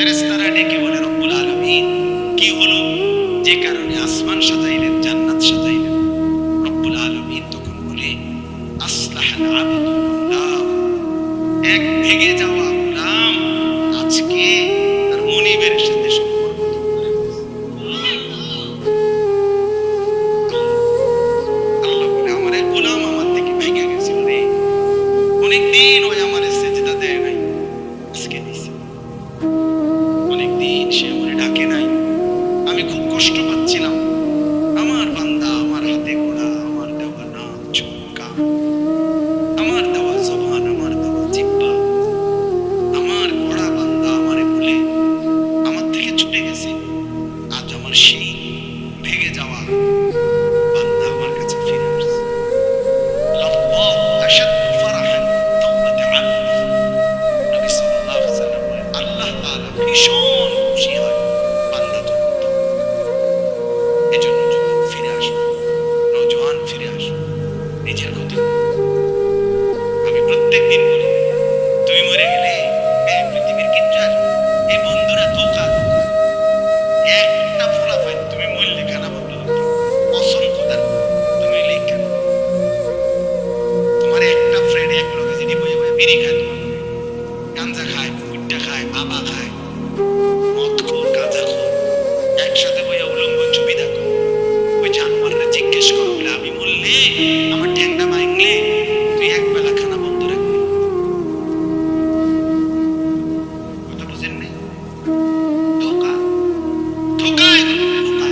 ফেরেশতারা ডেকে বলে রব্বুল আলামিন কি হলো, যে কারণে আসমান সাজাইলেন, জান্নাত সাজাইলেন? রব্বুল আলামিন তখন বলে আসলাহাল আবদু মাওলাহু, এক ভেগে যাওয়া গোলাম আজকে তার মনিবের সাথে সম্পর্ক ঠিক করে ফেলেছে। আল্লাহ বলে আমার এক গোলাম আমার থেকে ভেগে গেছিল রে, অনেকদিন ওই আমার সেজদা দেয় নাই, আজকে দিছে। অনেকদিন সে আমার ডাকে নাই, আমি খুব কষ্ট পাচ্ছিলাম। আমার বান্দা আমার হাতে ঘোড়া, আমার দেওয়া নাক চোখ কান, আমার দেওয়া জবান, আমার দেওয়া জিহ্বা, আমার ঘোড়া বান্দা আমারে বলে আমার থেকে ছুটে গেছে। আজ আমার সেই ভেগে যাওয়া বান্দা আমার কাছে ফিরে আসছে। লাল্লাহু আশাদ্দু ফারাহান তাওবাতি আবদ। নবী সাল্লাল্লাহু আলাইহি ওয়াসাল্লাম বলেন আল্লাহ তাআলা ভীষণ খুশি হয় বান্দা যখন তওবা করে। এজন্য যুবক ফিরে আসো, নওজোয়ান ফিরে আসো, নিজের ক্ষতি করো। আমি প্রত্যেকদিন বলি তুমি মরে গেলে এই পৃথিবীর কিচ্ছু আসবে, এই বন্ধুরা ধোঁকা ধোঁকা। একটা ফলাফল তুমি মরলে খানা বন্ধ হতো, অসংখ্য দান তুমি লেখা। তোমার একটা ফ্রেন্ড এক লোকে যদি বয়ে বয়ে বিড়ি খায়, তোমার গাঞ্জা খায়, গুট্টা খায়, বাবা খায়, মদ খোর, গাঁজা খোর, একসাথে বইয়া উলঙ্গ ছবি দেখো। ওই জানোয়াররা জিজ্ঞেস করো বলে আমি বললে আমার ঠ্যাংটা ভাঙলে তুই এক বেলা খানা বন্ধ রাখবি। কথা বুঝেন নাই? ধোঁকা ধোঁকা, এগুলো ধোঁকা।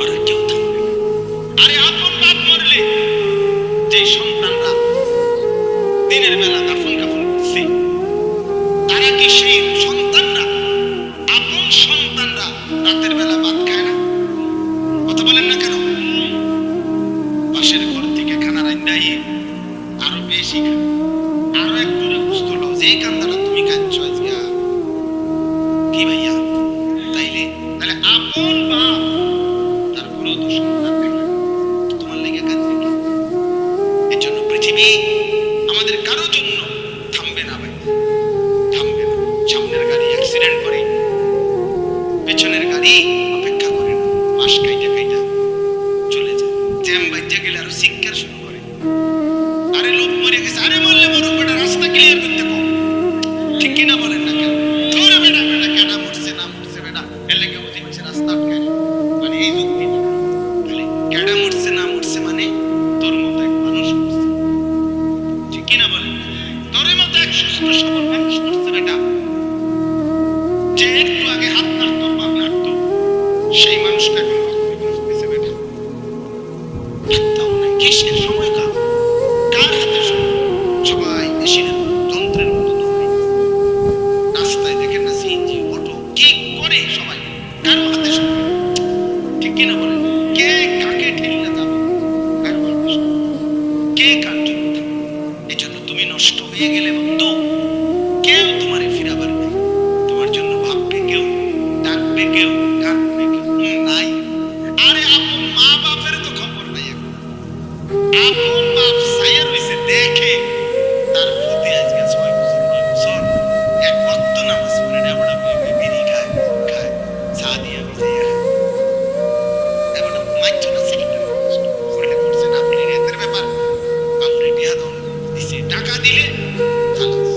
ওরা কেউ থামবে না। আরে আপন বাপ মরলে যে সন্তানরা দিনের বেলা দাফন কাফন করছে, তারা কি সেই সন্তানরা, আপন সন্তানরা রাতের বেলা ভাত খায় না? কথা বলেন না কেন? পাশের ঘর থেকে খানা রান্দাইয়ে আরো বেশি খায়, আরো একটু বুঝতে হলো যে কান্দাটা তুমি খাচ্ছ আজকে কি ভাইয়া, তাইলে তাহলে আপন বাপ তারপরেও তো সন্তান খায় না, তোমার লেগে কাঁদবে কি? এর জন্য পৃথিবী আমাদের কারো জন্য থামবে না ভাই, থামবে না। সামনের গাড়ি অ্যাক্সিডেন্ট করে, পেছনের গাড়ি অপেক্ষা করে না, মাস কাইটা কাইটা চলে যায়। জ্যাম বাজ্যা গেলে আরো শিক্ষার শুরু করে। আরে লোক মরে গেছে, আরে মরলে মরুক বেটা, রাস্তা ক্লিয়ার করতে কম। ঠিক কিনা বলেন না কেন? ধরে বেটা বেটা কেনা মরছে না মরছে বেটা এর লেগে বুঝি হচ্ছে রাস্তা আটকায় না, মানে এই যুক্তি না। তাহলে কেডা মরছে না মরছে মানে তোর মতো এক মানুষ মরছে। ঠিক কিনা বলেন? তোর মতো এক সুস্থ সবল মানুষ মরছে বেটা, যে একটু আগে হাত নাড়তো পা নাড়তো, সেই মানুষটা এখন রক্তে গেছে বেটা। হাতটাও নাই, কিসের সময় কার হাতে সময়? সবাই মেশিনের যন্ত্রের মতো দৌড়ে রাস্তায়, দেখেন না সিএনজি অটো কি করে সবাই, কারো হাতে সময়? ঠিক কিনা বলেন? কে কাকে ঠেললে যাবে, কারো হাতে সময়, কে কার জন্য থাকবে? এই জন্য তুমি নষ্ট হয়ে গেলে বন্ধু, কেউ তোমারে ফিরাবার নেই, তোমার জন্য ভাববে কেউ, ডাকবে কেউ, কাঁদবে কেউ নাই। আরে আপন মা বাপের তো খবর নাই এখন। আপন বাপ সাইয়া রইছে দেখে তার প্রতি আজকে 6 বছর 9 বছর এক ওয়াক্ত নামাজ পড়ে না, বড় বিড়ি খায়, মদ খায়, চা দিয়া ভিজাইয়া খায়। এবার মাইতো না সেটা করলে করছে না বলে এদের ব্যাপার। বাপরে বিয়া দাও দিছে, টাকা দিলে খালাস।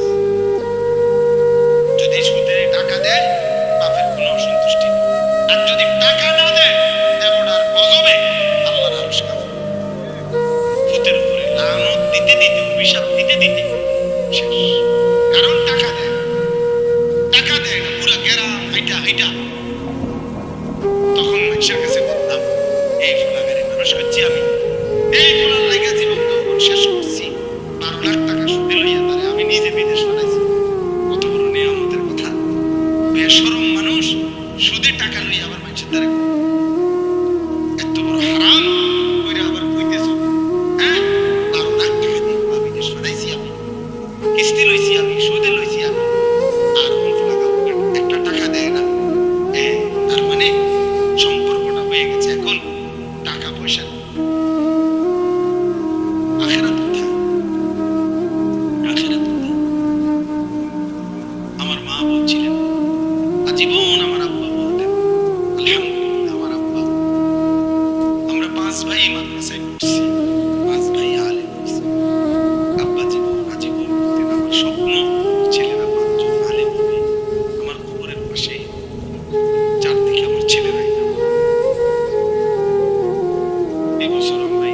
যদি সুদে টাকা দেয় বাপের কোনো অসন্তুষ্টি নেই, আর যদি টাকা না দেয় এবার আর গজবে আল্লাহর আরশ কাঁপে। ফুতের উপরে লানত দিতে দিতে, অভিশাপ দিতে দিতে শেষ। কারণ টাকা দেয়, টাকা দেয় না, পুরো গেরাম হাইটা হাইটা। তখন মানুষের কাছে বলতাম এই ফোলাগারে মানুষ করছি আমি, এই ফোলার লাগা জীবন তখন শেষ করছি। 12 লাখ টাকা সুদে লইয়া তারে আমি নিজে বিদেশ পাঠাইছি। কত বড় নিয়ামতের কথা! বেশরম মানুষ সুদে টাকা লইয়া আবার মানুষের দ্বারা এত বড় হারাম কইরা আবার কইতেছ, হ্যাঁ 12 লাখ টাকা দিয়ে বিদেশ পাঠাইছি আমি, কিস্তি লইছি আমি, সুদে লইছি আমি, আর একটা টাকা দেয় না। ছিলেন। আজীবন আমার আব্বা বলতেন, আলহামদুলিল্লাহ আমার আব্বা, আমরা 5 ভাই মাদ্রাসায় পড়ছি, 5 ভাই আলেম হইছি। আব্বা আজীবন বলতেন, আমার স্বপ্ন ছেলেরা 5 জন আলেম হবে, আমার কবরের পাশে চারদিকে আমার ছেলেরাই না। এবছর আমরা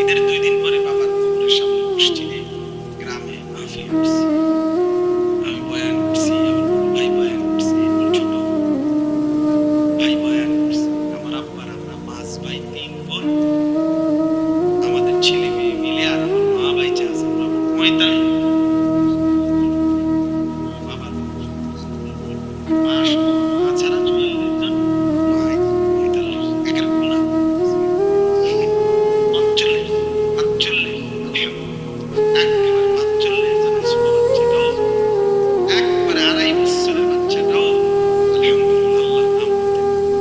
ঈদের 2 দিন পরে বাবার কবরের সামনে মসজিদে গ্রামে মাহফিল করছি। আমি বয়ান করছি, আমার বড় ভাই বয়ান করছে, আমার ছোট ভাই বয়ান করছে। আমার আব্বার আমরা 5 ভাই 3 বোন, আমাদের ছেলে মেয়ে মিলে, আর আমার মা বাইচা আছে 45 বাবার মা ছাড়া 44 জন, মা 45 একের কোনা 45 একেবারে 45 জনের ছোট বাচ্চাটাও, একবারে 2.5 বছরের বাচ্চাটাও আলহামদুলিল্লাহ আল্লাহর নাম করতে,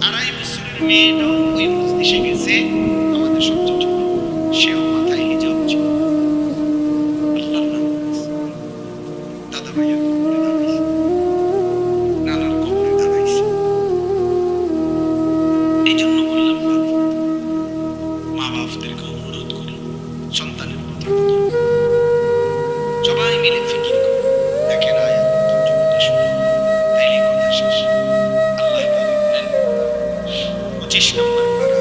2.5 বছরের মেয়েটাও ওই মজলিসে গেছে, আমাদের সবচেয়ে ছোট, সেও মাথায় হিজাব ছিল, আল্লাহর নাম করতেছে। দাদা ভাইয়ের কবরে দাঁড়াইছে, নানার কবরে দাঁড়াইছে। এই জন্য বললাম মা বাপদেরকে অনুরোধ করি, সন্তানের প্রতি সবাই মিলে ফিকির করুন। দেখেন আয়াত তর্জমাটা শুনুন, তাইলে কথা শেষ। আল্লাহ তাআলা বলেন 25 নম্বর পারা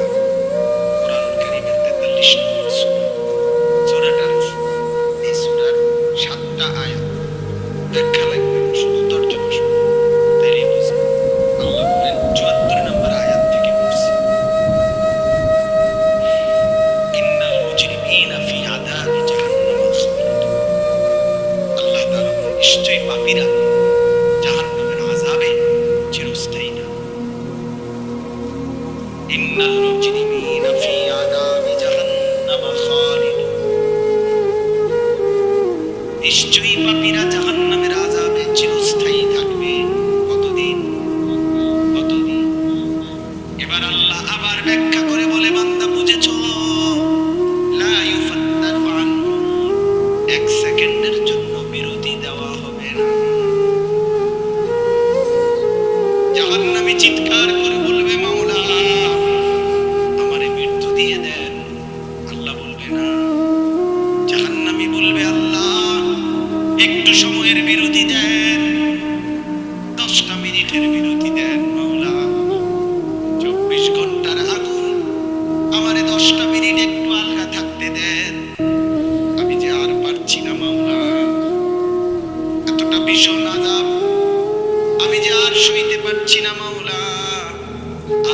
কোরআন কারীমের 43 নম্বর সূরা, সূরাটার এই সূরার 7টা আয়াত ব্যাখ্যা লাগবে, শুধু তর্জমা শুনুন, তাইলে বুঝবেন। আল্লাহ বলেন 74 নম্বর আয়াত থেকে পড়ছি, ইন্নাল মুজরিমিনা ফি আযাবি জাহান্নাম খালিদুন। আল্লাহ তাআলা বলেন নিশ্চয়ই পাপীরা জাহান্নামের আযাবে চিরস্থায়ী না। ইন্নাল মুজরিমিনা ফি আযাবি জাহান্নাম খালিদুন, নিশ্চয়ই পাপীরা জাহান্নামের আযাবে চিরস্থায়ী থাকবে। কতদিন? কতদিন? এবার আল্লাহ আবার ব্যাখ্যা করে বলে, বান্দা বুঝেছো? লা ইউফাত্তারু আনহুম, 1 সেকেন্ডের জন্য বিরতি দেওয়া হবে না। জাহান্নামী চিৎকার করে বলবে, মাওলা আমারে মৃত্যু দিয়ে দেন। আল্লাহ বলবে না। জাহান্নামী বলবে, আল্লাহ একটু সময়ের বিরতি দেন, 10টা মিনিটের বিরতি দেন মাওলা। 24 ঘন্টার আগুন, আমারে 10টা মিনিট একটু আলগা থাকতে দেন, আমি যে আর পারছি না মাওলা, এতটা ভীষণ আযাব আমি যে আর সইতে পারছি না মাওলা,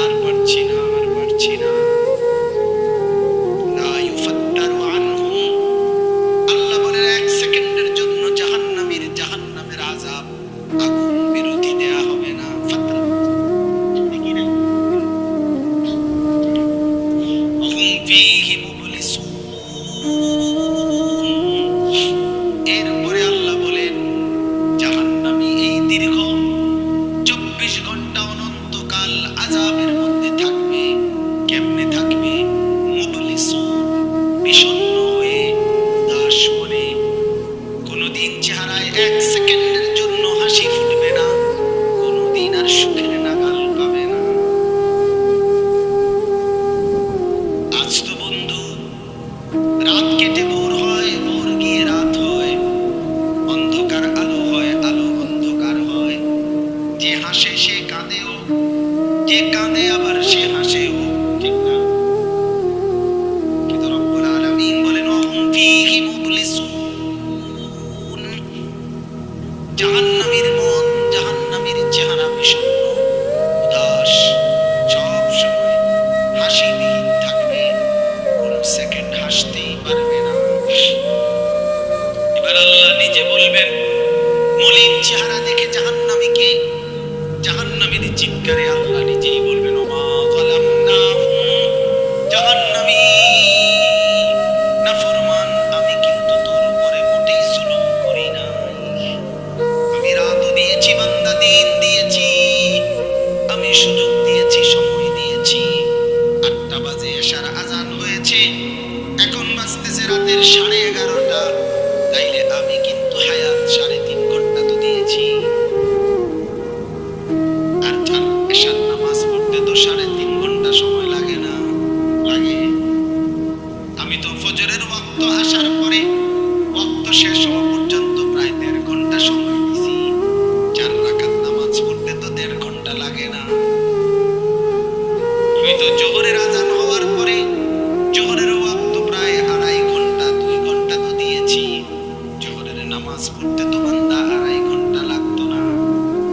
আর পারছি না, আর পারছি না। লা ইউফাত্তারু আনহুম, আল্লাহ বলেন 1 সেকেন্ডের জন্য জাহান্নামের আযাব, আগুন বিরতি দেয়া হবে না। ফাতরা কি রে? হুম ফীহি মুবলিসুন। এরপরে আল্লাহ বলেন জাহান্নামী এই দীর্ঘ 24 ঘন্টা অনন্তকাল আযাবের মধ্যে থাকবে। কেমনে থাকবে? মুবলিসুন, বিষণ্ণ হয়ে, উদাস মনে। কোনদিন চেহারায় 1 সেকেন্ডের জন্য হাসি ফুটবে না, কোনদিন আর সুখের নাগাল পাবে না। আজ তো বন্ধু রাত কেটে ভোর হয়, ভোর গিয়ে রাত হয়, অন্ধকার আলো হয়, আলো অন্ধকার হয়। যে হাসে সে কাঁদেও, যে কাঁদে আবার সে হাসেও, ঠিক না? কিন্তু রব্বুল আলামিন বলেন ওহুম ফীহি মুবলিসুন। জাহান্নামীর মন, জাহান্নামীর চেহারা বিষণ্ণ, উদাস, সব সময় হাসিবিহীন থাকবে, কোন সেকেন্ড হাসতেই পারবে না। এবার আল্লাহ নিজে বলবেন, মলিন চেহারা দেখে জাহান্নামীকে, জাহান্নামীর চিৎকারে আল্লাহ নিজেই বলবেন, ওমা যালামনাহুম, জাহান্নামী নাফরমান, আমি কিন্তু তোর উপরে মোটেই জুলুম করি নাই। আমি রাত তো বান্দা 2.5 ঘন্টা লাগতো না।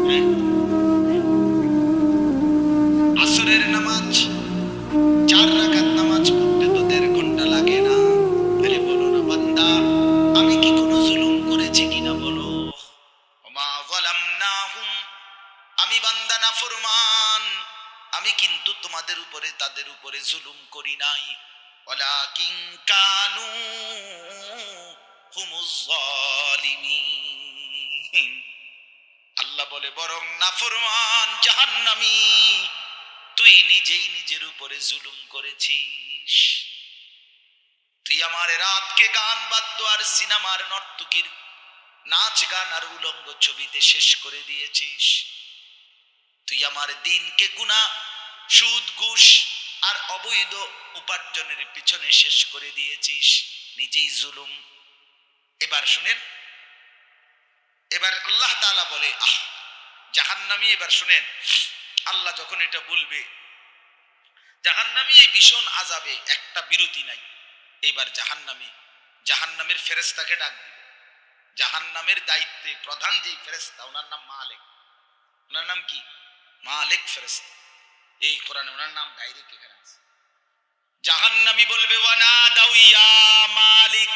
হ্যাঁ, আসরের নামাজ 4 রাকাত নামাজ পড়তে তো 1.5 ঘন্টা লাগে না। তাহলে বলো না বান্দা, আমি কি কোনো জুলুম করেছি কিনা বলো? ওমা যালামনাহুম, আমি বান্দা নাফরমান, আমি কিন্তু তোমাদের উপরে তাদের উপরে জুলুম করি নাই। ওয়ালাকিন কানু হুমুজ জালিমিন। আল্লাহ বলে বরং নাফরমান জাহান্নামী, তুই নিজেই নিজের উপরে জুলুম করেছিস। তুই আমার রাতকে গান বাদ্য আর সিনেমার নর্তকীর নাচ গান আর উলঙ্গ ছবিতে শেষ করে দিয়েছিস। তুই আমার দিনকে গুনাহ, সুদ, ঘুষ আর অবৈধ উপার্জনের পিছনে শেষ করে দিয়েছিস, নিজেই জুলুম। এবার শুনেন, এবার আল্লাহ তাআলা বলে জাহান্নামী, এবার শুনেন আল্লাহ যখন এটা বলবে জাহান্নামী এই ভীষণ আযাবে একটা বিরতি নাই। এবার জাহান্নামের ফেরেশতাকে ডাক দিবে। জাহান্নামের দায়িত্বে প্রধান যেই ফেরেশতা, ওনার নাম মালিক। ওনার নাম কি? মালিক ফেরেশতা। এই কোরআনে ওনার নাম ডাইরেক্ট এখানে আছে। জাহান্নামী বলবে ওয়ানা দাউ ইয়া মালিক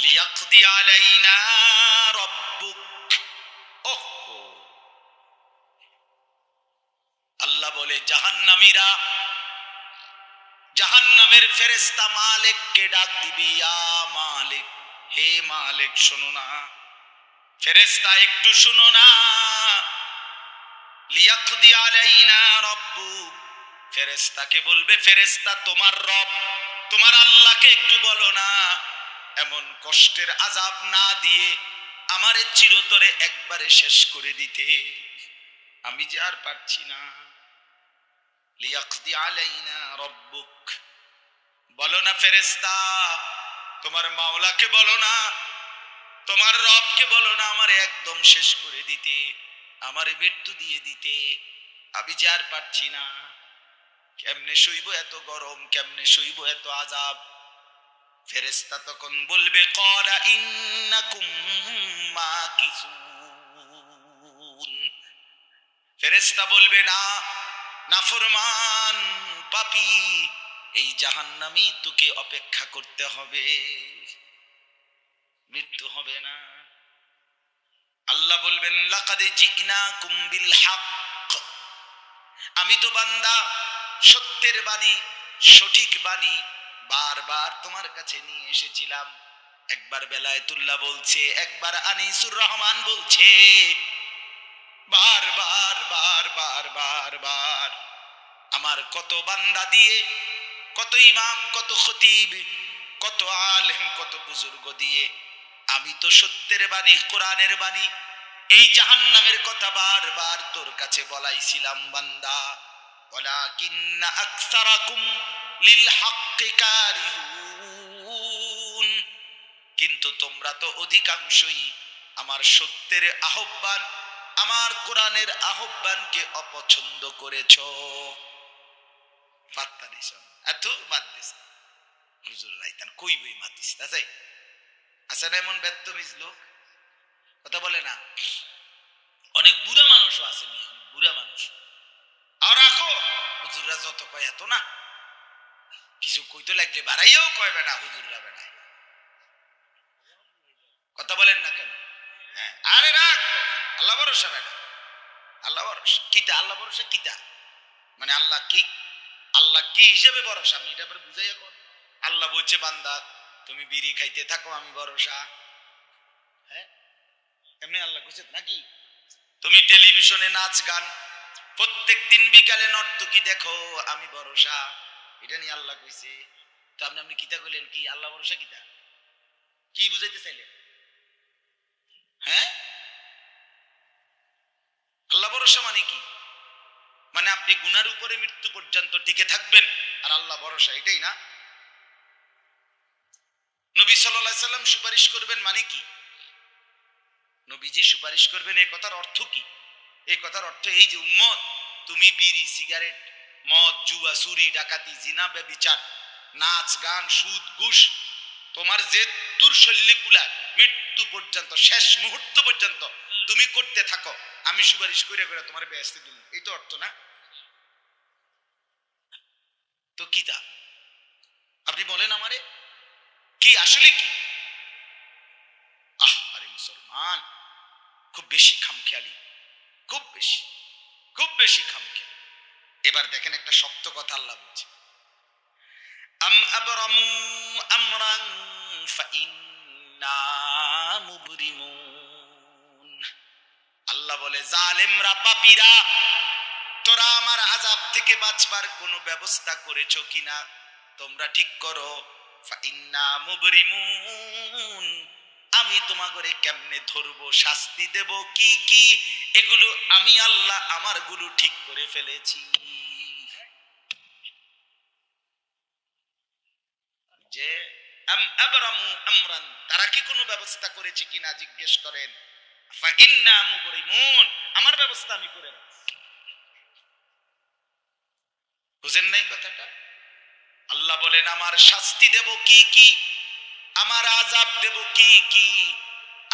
লিয়াকদি আলাইনা রাব্বুক। ওহো, আল্লাহ বলে জাহান্নামীরা, জাহান্নামের ফেরেশতা মালিককে ডাক দিবে, ইয়া মালিক, হে মালিক শোনো না, ফেরেশতা একটু শোনো না। লিয়াকদি আলাইনা রাব্বুক, ফেরেশতাকে বলবে ফেরেশতা তোমার রব, তোমার আল্লাহকে একটু বলো না এমন কষ্টের আযাব না দিয়ে আমারে চিরতরে একবারে শেষ করে দিতে, আমি যে আর পারছি না। লিয়াকদি আলাইনা রাব্বুক, বলো না ফেরেশতা, তোমার মাওলাকে বলো না, তোমার রবকে বলো না আমারে একদম শেষ করে দিতে, আমারে মৃত্যু দিয়ে দিতে, আমি যে আর পারছি না। কেমনে সইব এত গরম, কেমনে সইব এত আযাব? ফেরেশতা তখন বলবে ক্বালা ইন্নাকুম মাকিসুন। ফেরেশতা বলবে না নাফরমান পাপী, এই জাহান্নামী তোকে অপেক্ষা করতে হবে, মৃত্যু হবে না। আল্লাহ বলবেন লাকাদ জিনাকুম বিল হক, আমি তো বান্দা সত্যের বাণী, সঠিক বাণী বারবার তোমার কাছে নিয়ে এসেছিলাম। একবার বেলায়েতুল্লাহ বলছে, একবার আনিসুর রহমান বলছে, বারবার বারবার বারবার আমার কত বান্দা দিয়ে, কত ইমাম, কত খতিব, কত আলেম, কত বুজুর্গ দিয়ে আমি তো সত্যের বাণী, কোরআনের বাণী, এই জাহান্নামের কথা বারবার তোর কাছে বলাইছিলাম বান্দা। ওয়ালাকিন্না আকসারাকুম লিল হাক্কি কারিহুন, কিন্তু তোমরা তো অধিকাংশই আমার সত্যের আহ্বান, আমার কোরআনের আহ্বানকে অপছন্দ করেছো। পাত্তা দিছ না, এত বাদ দিছ হুজুর রাইতান কই বই মাতিস তাই আছে না এমন বেত্তমিজ লোক, কথা বলে না। অনেক বুড়া মানুষও আছে, অনেক বুড়া মানুষ। আর রাখো হুজুররা যত কয় এত না, কিছু কইতে লাগলে বাড়াইয়াও কয় বেটা হুজুররা বেটা, কথা বলেন না কেন? হ্যাঁ, আরে রাখ আল্লাহ ভরসা বেটা, আল্লাহ ভরসা কিতা, আল্লাহ ভরসা কিতা মানে আল্লাহ কি, আল্লাহ কি হিসেবে ভরসা আমি এটা আবার বুঝাইয়া কর। আল্লাহ বলছে বান্দা তুমি বিড়ি খাইতে থাকো আমি ভরসা, হ্যাঁ এমনি আল্লাহ কইছে নাকি? তুমি টেলিভিশনে নাচ গান প্রত্যেক দিন বিকালে নর্তকী দেখো আমি ভরসা, এটা নিয়ে আল্লাহ কইছে। তো আপনি কিতা কইলেন, কি আল্লাহ ভরসা কিতা, কি বুঝাইতে চাইলেন? হ্যাঁ, আল্লাহ ভরসা মানে কি? মানে আপনি গুনার উপরে মৃত্যু পর্যন্ত টিকে থাকবেন আর আল্লাহ ভরসা, এটাই না? নবী সাল্লাল্লাহু আলাইহি সাল্লাম সুপারিশ করবেন মানে কি? নবীজি সুপারিশ করবেন এই কথার অর্থ কি? এই কথার অর্থ এই যে উম্মত, তুমি বিড়ি, সিগারেট, মদ, জুয়া, চুরি, ডাকাতি, জিনা, ব্যভিচার, নাচ গান, সুদ, ঘুষ, তোমার যে দুর্শল্যে কুলায় মৃত্যু মৃত্যু পর্যন্ত, শেষ মুহূর্ত পর্যন্ত তুমি করতে থাকো, আমি সুপারিশ করে করে তোমার বেহেশতে দিব, এই তো অর্থ না? তো কি তা আপনি বলেন আমারে, কি আসলে কি? আরে মুসলমান, খুব বেশি খামখেয়ালি, খুব বেশি, খুব বেশি খামখেয়ালি। এবার দেখেন একটা শক্ত কথা আল্লাহ বলছে, আম আবরামু আমরান ফাইন্না মুবরিমুন। আল্লাহ বলে, জালেমরা, পাপীরা, তোরা আমার আযাব থেকে বাঁচবার কোনো ব্যবস্থা করেছো কিনা তোমরা ঠিক করো। ফাইন্না মুবরিমুন, আমি তোমাগরে কেমনে ধরবো, শাস্তি দেব কি কি, এগুলো আমি আল্লাহ আমার গুলো ঠিক করে ফেলেছি। যে আম আবরামু আমরান, তারা কি কোনো ব্যবস্থা করেছে কিনা জিজ্ঞেস করেন। ফাইন্না মুবরিমুন, আমার ব্যবস্থা আমি করে রাখছি। বুঝেন নাই কথাটা? আল্লাহ বলেন, আমার শাস্তি দেব কি কি, আমার আযাব দেব কি কি,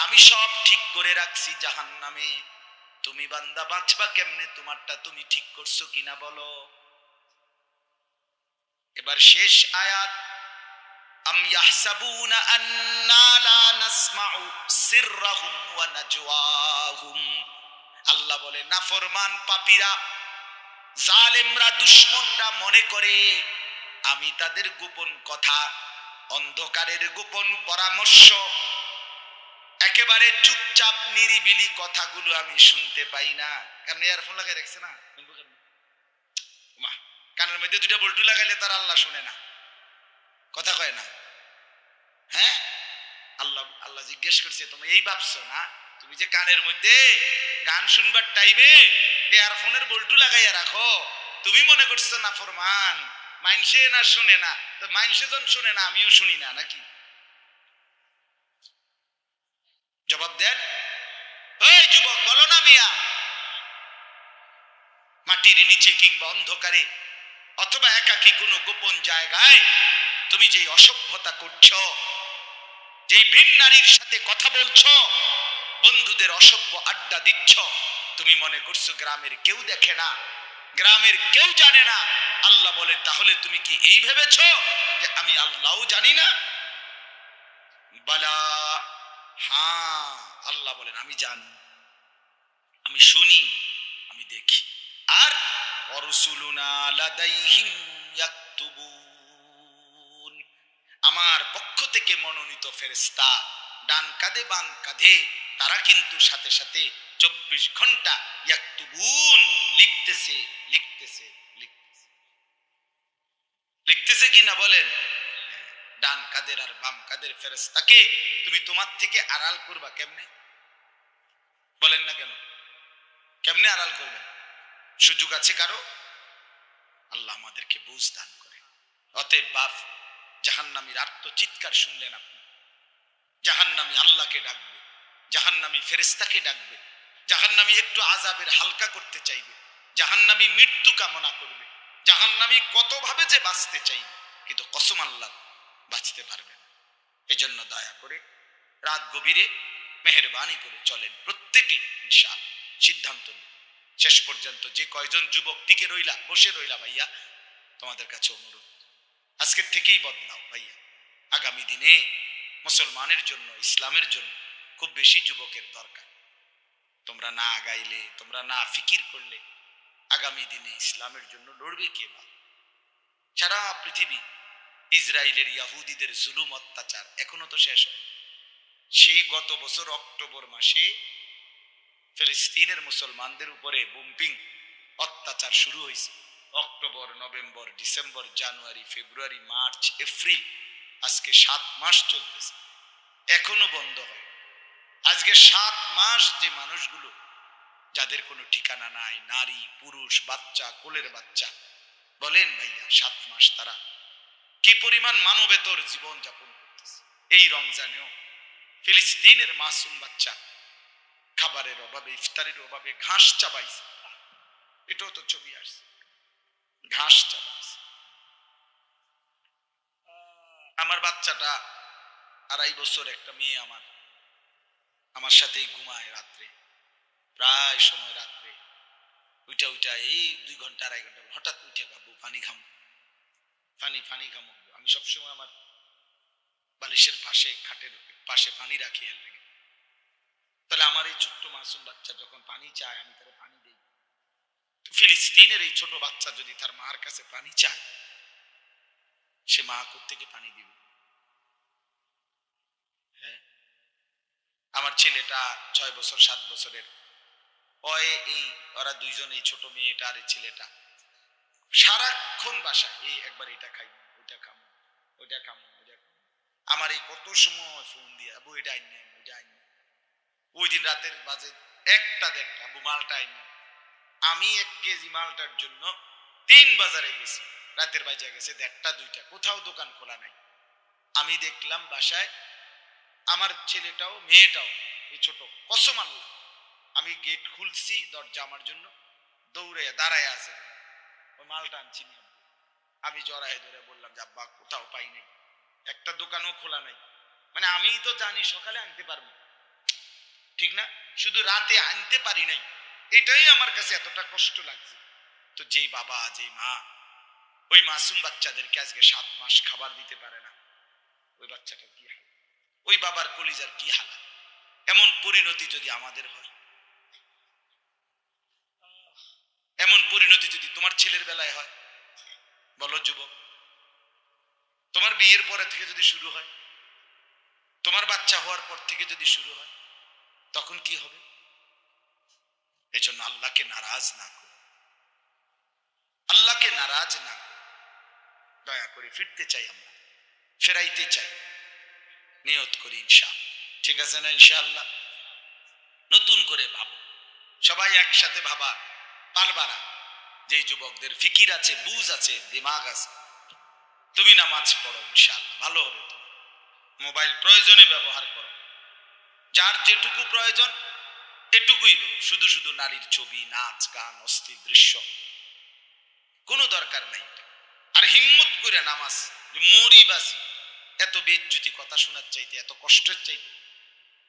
আমি সব ঠিক করে রাখছি জাহান্নামে। তুমি বান্দা বাঁচবা কেমনে, তোমারটা তুমি ঠিক করছো কিনা বলো। এবার শেষ আয়াত, আম ইয়াহসাবুনা আন্না লা নাসমাউ সিররাহুম ওয়া নাজওয়াহুম। আল্লাহ বলে, নাফরমান পাপীরা, জালেমরা, দুশমনরা মনে করে আমি তাদের গোপন কথা, অন্ধকারের গোপন পরামর্শ, একেবারে চুপচাপ নিরিবিলি কথাগুলো আমি শুনতে পাই না। কারণ ইয়ারফোন লাগাই রাখছে না, কানের মধ্যে দুইটা বল্টু লাগাইলে তার আল্লাহ শুনে না, কথা কয় না। হ্যাঁ, আল্লাহ আল্লাহ জিজ্ঞেস করছে, তুমি এই ভাবছো না তুমি যে কানের মধ্যে গান শুনবার টাইমে ইয়ারফোনের বল্টু লাগাইয়া রাখো, তুমি মনে করছো না ফরমান মাইনসে না শুনে না, তো মাইনসে যখন শুনে না আমিও শুনি না নাকি? জবাব দেন, ওই যুবক বলো না মিয়া, মাটির নিচে কিংবা অন্ধকারে অথবা একাকী কোনো গোপন জায়গায় তুমি যেই অসভ্যতা করছো, যেই ভিন নারীর সাথে কথা বলছো, বন্ধুদের অসভ্য আড্ডা দিচ্ছ, তুমি মনে করছো গ্রামের কেউ দেখে না, গ্রামের কেউ জানে না। আল্লাহ বলে, তাহলে তুমি কি এই ভেবেছো যে আমি আল্লাহও জানি না? বালা, হ্যাঁ, আল্লাহ বলেন আমি জানি, আমি শুনি, আমি দেখি। আর অরসুলুনা লাদাইহিম ইয়াকতুবুন, আমার পক্ষ থেকে মনোনীত ফেরেশতা ডান কাঁধে বাম কাঁধে, তারা কিন্তু সাথে সাথে 24 ঘন্টা ইয়াকতুবুন, লিখতেছে লিখতেছে লিখতেছে। লিখতেছে কিনা বলেন? ডান কাঁধের আর বাম কাঁধের ফেরেশতাকে তুমি তোমার থেকে আড়াল করবা কেমনে? বলেন না কেন? কেমনে আড়াল করবেন? সুযোগ আছে কারো? আল্লাহ আমাদেরকে বুঝ দান করে। অতএব বাপ, জাহান্নামীর আর্তচিৎকার শুনলেন আপনি, জাহান্নামী আল্লাহকে ডাকবে, জাহান্নামী ফেরেশতাকে ডাকবে, জাহান্নামী একটু আযাবের হালকা করতে চাইবে, জাহান্নামী মৃত্যু কামনা করবে, জাহান্নামী কত ভাবে যে বাঁচতে চাইবে, কিন্তু কসম আল্লাহ বাঁচতে পারবে না। এজন্য দয়া করে রাত গভীরে মেহেরবানি করে চলেন প্রত্যেকে, ইনশাআল্লাহ সিদ্ধান্ত নিন। শেষ পর্যন্ত যে কয়জন যুবক টিকে রইলা, বসে রইলা, ভাইয়া তোমাদের কাছে অনুরোধ, আজকের থেকেই বদলাও ভাইয়া। আগামী দিনে মুসলমানের জন্য, ইসলামের জন্য খুব বেশি যুবকের দরকার। তোমরা না আগাইলে, তোমরা না ফিকির করলে আগামী দিনে ইসলামের জন্য লড়বে কে? সারা পৃথিবী ইসরায়েলের ইয়াহুদিদের জুলুম অত্যাচার এখনো তো শেষ হয়নি। সেই গত বছর অক্টোবর মাসে ফিলিস্তিনের মুসলমানদের উপরে বোম্পিং অত্যাচার শুরু হয়েছে। অক্টোবর, নভেম্বর, ডিসেম্বর, জানুয়ারি, ফেব্রুয়ারি, মার্চ, এপ্রিল, আজকে 7 মাস চলতেছে, এখনো বন্ধ হয়। আজকে 7 মাস যে মানুষগুলো, যাদের কোনো ঠিকানা নাই, নারী, পুরুষ, বাচ্চা, কোলের বাচ্চা, বলেন ভাইয়া 7 মাস তারা কি পরিমাণ মানবেতর জীবন যাপন করতেছে। এই রমজানেও ফিলিস্তিনের মাসুম বাচ্চা খাবারের অভাবে, ইফতারের অভাবে ঘাস চাবাইছে। এটাও তো ছবি আসছে, ঘাস চাবাইছে। আমার বাচ্চাটা 2.5 বছর, একটা মেয়ে আমার, আমার সাথেই ঘুমায় রাত্রে, প্রায় সময় রাত্রে উইটা উইটা এই 2 ঘন্টা 2.5 ঘন্টা হঠাৎ উঠে আব্বু পানি খামো, পানি খামো। আমি সবসময় আমার বালিশের পাশে, খাটের পাশে পানি রাখি এর লেগে। তাহলে আমার এই ছোট্ট মাসুম বাচ্চা যখন পানি চায় আমি তারে পানি দেই। ফিলিস্তিনের এই ছোট বাচ্চা যদি তার মার কাছে পানি চায়, সে মা কোত্থেকে পানি দিবে? হ্যাঁ, আমার ছেলেটা 6 বছর 7 বছরের, এই ওরা দুইজন, এই ছোট মেয়েটা আর এই ছেলেটা সারাক্ষণ বাসায় এই একবার এটা খাই, ওইটা খামো, ওইটা খামো, ওইটা খামো। আমার এই কত সময় ফোন দিয়ে আবু এটা আইন নেন, ওইটা আইন নেন। ওই দিন রাতের বাজে 1টা 1:30, আবু মালটা আইন নেন। আমি 1 কেজি মালটার জন্য 3 বাজারে গেছি, রাতের বাজে গেছে 1:30 2টা, কোথাও দোকান খোলা নাই। আমি দেখলাম বাসায় আমার ছেলেটাও মেয়েটাও এই ছোট, কসম আল্লাহ, আমি গেট খুলছি, দরজা আমার জন্য দৌড়ে দাঁড়ায় আছে, ওই মালটা আনছি নি। আমি জড়ায় ধরে বললাম যে আব্বা কোথাও পাই নাই, একটা দোকানও খোলা নাই। মানে আমি তো জানি সকালে আনতে পারবো, ঠিক না, শুধু রাতে আনতে পারি নাই, এটাই আমার কাছে এতটা কষ্ট লাগছে। তো যেই বাবা যেই মা ওই মাসুম বাচ্চাদেরকে আজকে 7 মাস খাবার দিতে পারে না, ওই বাচ্চাটার কি হাল, ওই বাবার কলিজার কি হালাত। এমন পরিণতি যদি আমাদের হয়, এমন পরিণতি যদি তোমার ছেলের বেলায় হয়, বলো যুবক, তোমার বিয়ের পরে থেকে যদি শুরু হয়, তোমার বাচ্চা হওয়ার পর থেকে যদি শুরু হয়, তখন কি হবে? এজন্য আল্লাহকে নারাজ না করো, আল্লাহকে নারাজ না করো। দয়া করে ফিরতে চাই, আমরা ফেরাইতে চাই, নিয়ত করি ইনশাআল্লাহ। ঠিক আছে না? ইনশাআল্লাহ নতুন করে ভাবো, সবাই একসাথে ভাবা পারবা না। যে যুবকদের ফিকির আছে, বুঝ আছে, দিমাগ আছে, তুমি নামাজ পড়ো, ইনশাআল্লাহ ভালো হবে। তুমি মোবাইল প্রয়োজনে ব্যবহার করো, যার যেটুকু প্রয়োজন এটুকুই বলো। শুধু শুধু নারীর ছবি, নাচ গান, অস্থির দৃশ্য, কোনো দরকার নাই। আর হিম্মত করে নামাজ, মরি বাসি, এত বেজ্জুতি কথা শোনার চাইতে, এত কষ্টের চাইতে,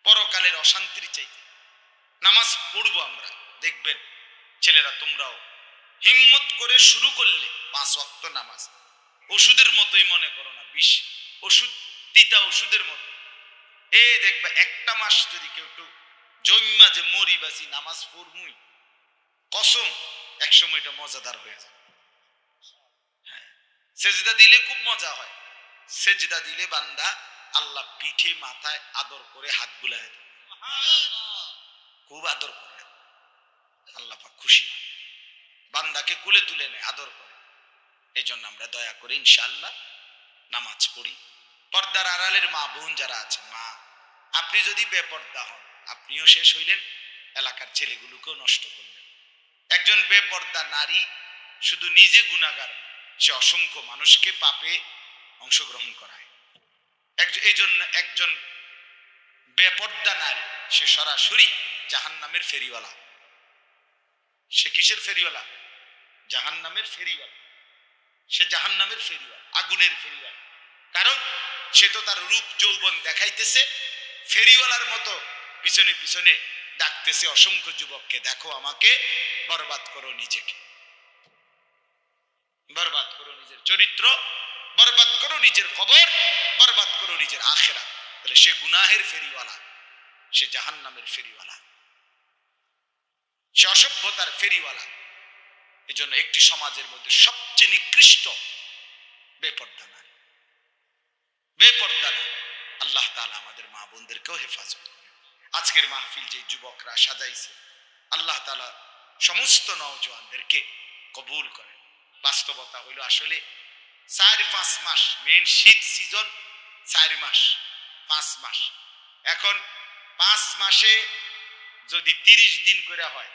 পরকালের অশান্তির চাইতে নামাজ পড়বো আমরা। দেখবেন ছেলেরা তোমরাও হিম্মত করে শুরু করলে 5 ওয়াক্ত নামাজ ওষুধের মতোই মনে করো না, বিষ ওষুধ, তিতা ওষুধের মতো। দেখবা 1টা মাস যদি কেউ একটু জন্মা যে মরি বাসি নামাজ পড়মুই, কসম একসময় এটা মজাদার হয়ে যায়। হ্যাঁ, সেজদা দিলে খুব মজা হয়। সেজদা দিলে বান্দা আল্লাহ পিঠে মাথায় আদর করে হাত বুলায় দেয়, খুব আদর করে, আল্লাহ পাক খুশি হয়, বান্দাকে কুলে তুলে নেয়, আদর করে। এই জন্য আমরা দয়া করে ইনশাআল্লাহ নামাজ পড়ি। পর্দার আড়ালের মা বোন যারা আছেন, মা আপনি যদি বেপর্দা হন, আপনিও শেষ হইলেন, এলাকার ছেলেগুলোকেও নষ্ট করলেন। একজন বেপর্দা নারী শুধু নিজে গুনাহগার, সে অসংখ্য মানুষকে পাপে অংশগ্রহণ করায়। এই জন্য একজন বেপর্দা নারী সে সরাসরি জাহান্নামের ফেরিওয়ালা। সে কিসের ফেরিওয়ালা? জাহান্নামের ফেরিওয়ালা। সে জাহান্নামের ফেরিওয়ালা, আগুনের ফেরিওয়ালা। কারণ সে তো তার রূপ যৌবন দেখাইতেছে, ফেরিওয়ালার মতো পিছনে পিছনে ডাকতেছে অসংখ্য যুবককে, দেখো আমাকে, বরবাদ করো নিজেকে, বরবাদ করো নিজের চরিত্র, বরবাদ করো নিজের কবর, বরবাদ করো নিজের আখিরাত। তাহলে সে গুনাহের ফেরিওয়ালা, সে জাহান্নামের ফেরিওয়ালা, সে অসভ্যতার ফেরিওয়ালা। এজন্য একটি সমাজের মধ্যে সবচেয়ে নিকৃষ্ট বেপর্দা নারী, বেপর্দা নারী। আল্লাহ তাআলা আমাদের মা বোনদেরকেও হেফাজত করে। আজকের মাহফিল যে যুবকরা সাজাইছে, আল্লাহ তাআলা সমস্ত নওজওয়ানদেরকে কবুল করেন। বাস্তবতা হইল আসলে 4-5 মাস, মেইন শীত সিজন 4 মাস 5 মাস। এখন 5 মাসে যদি 30 দিন করে হয়,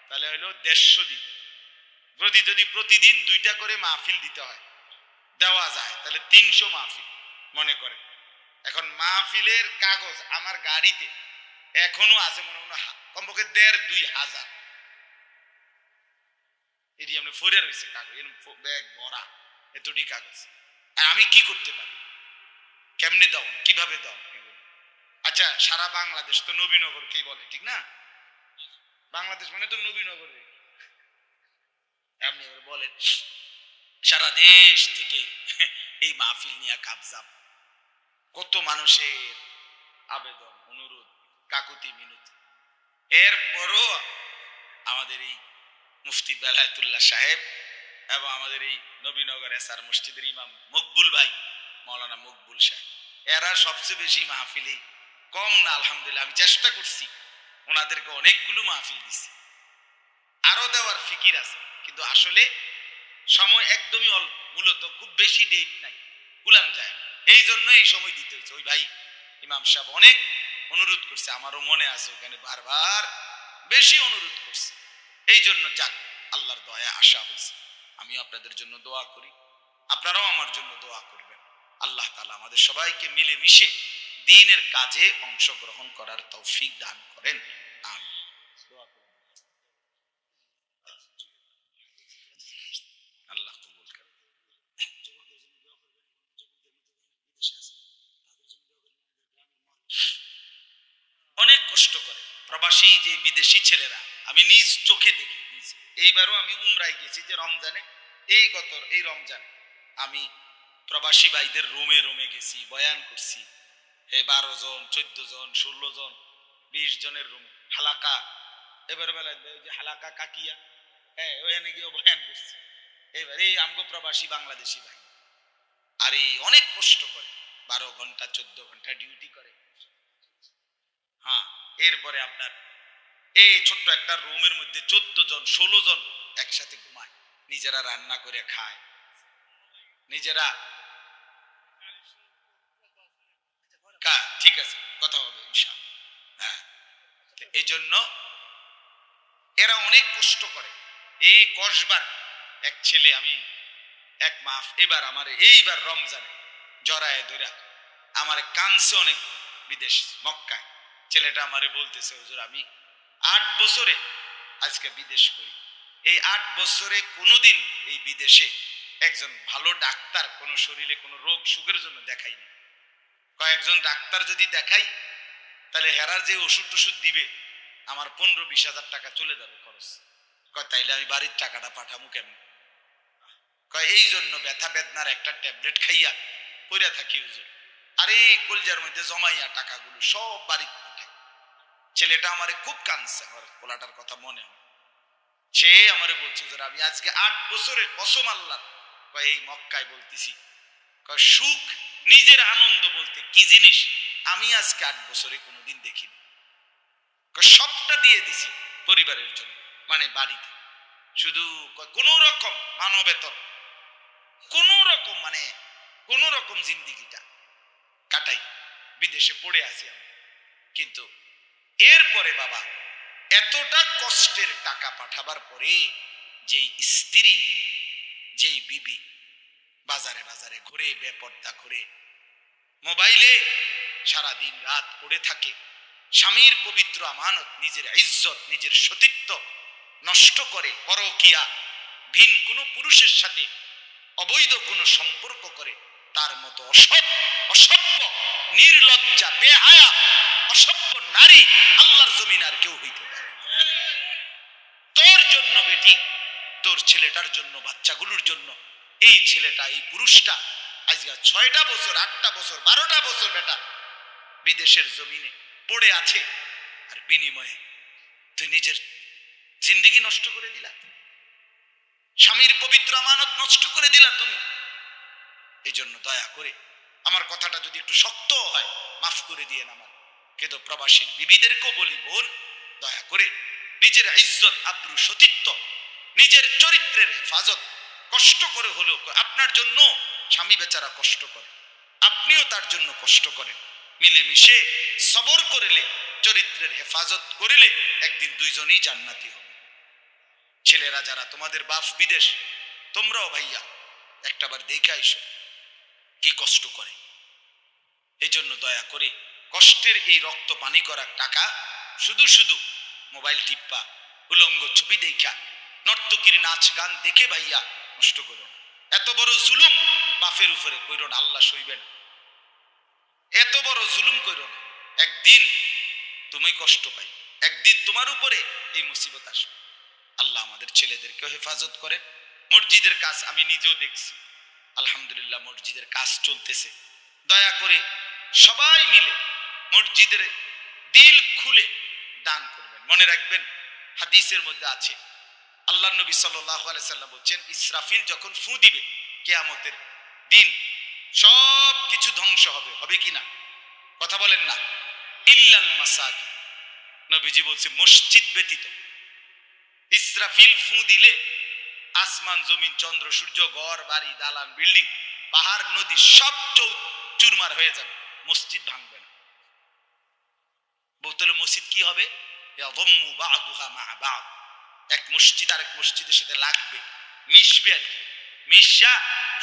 তাহলে হইলো 150 দিন। যদি প্রতিদিন 2টা করে মাহফিল দিতে হয়, দেওয়া যায়, তাহলে 300 মাহফিল মনে করে। এখন মাহফিলের কাগজ আমার গাড়িতে এখনো আছে, মনে মনে কমপক্ষে 1.5-2 হাজার। এটি আমরা ফরে রয়েছে কাগজ, ব্যাগ ভরা এতটি কাগজ। আমি কি করতে পারি? কেমনে দাও, কিভাবে দাও? আচ্ছা, সারা বাংলাদেশ তো নবীনগরকেই বলে, ঠিক না? বাংলাদেশ মানে তো নবীনগর। আপনি এবার বলেন, সারা দেশ থেকে এই মাহফিল নিয়ে কাবজাব, কত মানুষের আবেদন, অনুরোধ, কাকুতি মিনতি। এরপরও আমাদের এই মুফতি বেলায়েতুল্লাহ সাহেব এবং আমাদের এই নবীনগর এসআর মসজিদের ইমাম মকবুল ভাই, মাওলানা মকবুল সাহেব, এরা সবচেয়ে বেশি মাহফিলে কম না। আলহামদুলিল্লাহ, আমি চেষ্টা করছি, ওনাদেরকে অনেকগুলো মাহফিল দিছি, আরো দেওয়ার ফিকির আছে, কিন্তু আসলে সময় একদমই অল্প, মূলত খুব বেশি ডেট নাই, কুলাম যায় না। এই জন্য এই সময় দিতে হয়েছে। ওই ভাই ইমাম সাহেব অনেক অনুরোধ করছে, আমারও মনে আছে, ওখানে বারবার বেশি অনুরোধ করছে। এই জন্য যাক, আল্লাহর দয়া আশা হয়েছে। আমিও আপনাদের জন্য দোয়া করি, আপনারাও আমার জন্য দোয়া করবেন। আল্লাহ তাআলা আমাদের সবাইকে মিলে মিশে দ্বীনের কাজে অংশগ্রহণ করার তৌফিক দান করেন। আমিন। আল্লাহ কবুল করেন। অনেক কষ্ট করে প্রবাসী যে বিদেশি ছেলেরা, আমি নিজ চোখে দেখি। এইবারও আমি উমরায় গেছি, যে রমজানে, এই রমজানে আমি প্রবাসী ভাইদের রোমে রোমে গেছি, বয়ান করছি। 12 জন, 14 জন, 16 জন, 20 জনের রুমে হালাকা। এবার বেলা ওই যে হালাকা কাকিয়া, হ্যাঁ, ওখানে গিয়ে বয়ান করছি। এবার এই আমগো প্রবাসী বাংলাদেশি ভাই, আর এই অনেক কষ্ট করে, 12 ঘন্টা 14 ঘন্টা ডিউটি করে। হ্যাঁ, এরপরে আপনার এই ছোট্ট একটা রুমের মধ্যে 14 জন 16 জন একসাথে ঘুমায়, নিজেরা রান্না করে খায়, নিজেরা। ঠিক আছে, কথা হবে ইনশাআল্লাহ। হ্যাঁ, এই জন্য এরা অনেক কষ্ট করে। এই কসবার এক ছেলে, আমি এক মাস, এবার আমার এইবার রমজানে জড়ায় ধরা আমার কানছে অনেক, বিদেশ মক্কায়। ছেলেটা আমারে বলতেছে, হুজুর আমি 8 বছরে আজকে বিদেশ করি, এই 8 বছরে কোনোদিন এই বিদেশে একজন ভালো ডাক্তার কোনো শরীরে কোনো রোগ সুখের জন্য দেখাইনি। কয়েকজন ডাক্তার যদি দেখাই, তাহলে হেরার যে ওষুধ টষুধ দিবে, আমার 15-20 হাজার টাকা চলে যাবে খরচ। তাইলে আমি বাড়ির টাকাটা পাঠামু কেমন? এই জন্য ব্যথা বেদনার একটা ট্যাবলেট খাইয়া পইরা থাকি হুজুর, আর এই কলজার মধ্যে জমাইয়া টাকাগুলো সব বাড়িতে পাঠায়। ছেলেটা আমারে খুব কাঁদছে, আমার পোলাটার কথা মনে হয়। সে আমারে বলছে, হুজুর আমি আজকে 8 বছরের কসম আল্লাহ, এই মক্কায় বলতেছি, সুখ, নিজের আনন্দ বলতে কি জিনিস আমি আজকে 8 বছরে কোনোদিন দেখিনি। সবটা দিয়ে দিছি পরিবারের জন্য, মানে বাড়িতে, শুধু কোন রকম মানবেতর, কোন রকম, মানে কোন রকম জিন্দিগিটা কাটাই, বিদেশে পড়ে আছি আমি। কিন্তু এরপরে বাবা, এতটা কষ্টের টাকা পাঠাবার পরে যেই স্ত্রী, যেই বিবি বাজারে বাজারে ঘুরে, বেপর্দা ঘুরে, মোবাইলে সারা দিন রাত পড়ে থাকে, স্বামীর পবিত্র আমানত, নিজের ইজ্জত, নিজের সতীত্ব নষ্ট করে, পরকিয়া, ভিন কোনো পুরুষের সাথে অবৈধ কোনো সম্পর্ক করে, তার মতো অসভ্য, নির্লজ্জা, বেহায়া, অসভ্য নারী আল্লাহর জমিন আর কেউ হইতে পারে। তোর জন্য বেটি, তোর ছেলেটার জন্য, বাচ্চাগুলোর জন্য, এই ছেলেটা, এই পুরুষটা আজকে 6টা বছর, 8টা বছর, 12টা বছর বেটা বিদেশের জমিনে পড়ে আছে, আর বিনিময়ে তুই নিজের জিন্দেগি নষ্ট করে দিলা, স্বামীর পবিত্র আমানত নষ্ট করে দিলা তুমি। এই জন্য দয়া করে, আমার কথাটা যদি একটু শক্ত হয় মাফ করে দিয়ে আমার, কিন্তু প্রবাসীর বিবিদেরকেও বলি, বোন, দয়া করে নিজের ইজ্জত, আব্রু, সতীত্ব, নিজের চরিত্রের হেফাজত কষ্ট করে হলেও, আপনার জন্য স্বামী বেচারা কষ্ট করে, আপনিও তার জন্য কষ্ট করেন, মিলেমিশে সবর করিলে, চরিত্রের হেফাজত করিলে একদিন দুইজনই জান্নাতি হবে। ছেলেরা যারা তোমাদের বাপ বিদেশ, তোমরাও ভাইয়া একটাবার দেখে আইসো কি কষ্ট করে। এই জন্য দয়া করে কষ্টের এই রক্ত পানি করা টাকা শুধু শুধু মোবাইল টিপ্পা, উলঙ্গ ছবি দেখা, নর্তকীর নাচ গান দেখে ভাইয়া নষ্ট করো না। এত বড় জুলুম বাপের উপরে কইরো না, আল্লাহ সইবেন। এত বড় জুলুম কইরো না, একদিন তুমি কষ্ট পাই, একদিন তোমার উপরে এই মুসিবত আসবে। আল্লাহ আমাদের ছেলেদেরকেও হেফাজত করেন। মসজিদের কাজ আমি নিজেও দেখছি, আলহামদুলিল্লাহ মসজিদের কাজ চলতেছে। দয়া করে সবাই মিলে মসজিদের দিল খুলে দান করবেন। মনে রাখবেন হাদিসের মধ্যে আছে, আল্লাহ নবী সাল্লাল্লাহু আলাইহি সাল্লাম বলছেন, ইসরাফিল যখন ফু দিবে কিয়ামতের দিন সব কিছু ধ্বংস হবে, হবে কি না? কথা বলেন না। ইল্লাল মাসাজিদ, নবীজি বলছে মসজিদ ব্যতীত। ইসরাফিল ফু দিলে আসমান জমিন চন্দ্র সূর্য ঘর বাড়ি দালান বিল্ডিং পাহাড় নদী সব চুরমার হয়ে যাবে, মসজিদ ভাঙবে না। বলতে হলো মসজিদ কি হবে? ইয়াদম্মু বা'দুহা মা'a বা'দ, এক মসজিদ আর এক মসজিদের সাথে লাগবে, মিশবে আর কি। মিশা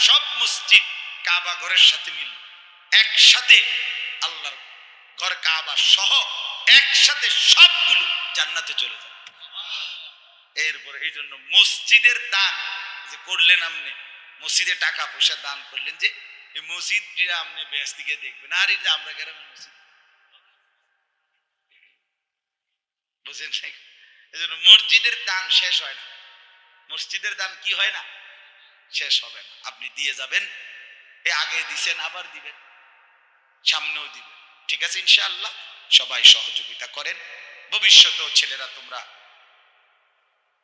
সব মসজিদ কাবা ঘরের সাথে মিলবে, একসাথে আল্লাহর ঘর কাবা সহ একসাথে সবগুলো জান্নাতে চলে যাবে। এরপরে এই জন্য মসজিদের দান যে করলেন, আপনি মসজিদে টাকা পয়সা দান করলেন, যে এই মসজিদ আপনি বেশ দিকে দেখবেন। আর এই যে আমরা গ্রামের মসজিদ বুঝেন, এই জন্য মসজিদের দান শেষ হয় না। মসজিদের দান কি হয় না? শেষ হবে না। আপনি দিয়ে যাবেন, এ আগে দিছেন আবার দিবেন, সামনেও দিবেন। ঠিক আছে ইনশাআল্লাহ। সবাই সহযোগিতা করেন। ভবিষ্যতেও ছেলেরা তোমরা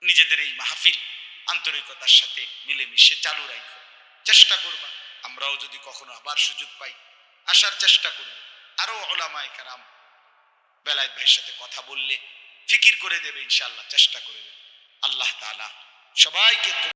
নিজেদের এই মাহফিল আন্তরিকতার সাথে মিলেমিশে চালু রাখো, চেষ্টা করবা। আমরাও যদি কখনো আবার সুযোগ পাই আসার চেষ্টা করব। আরো উলামায়ে কেরাম বেলায়েত ভাইয়ের সাথে কথা বললে ফিকির করে দেবে ইনশাআল্লাহ, চেষ্টা করে দেবে। আল্লাহ তাআলা সবাইকে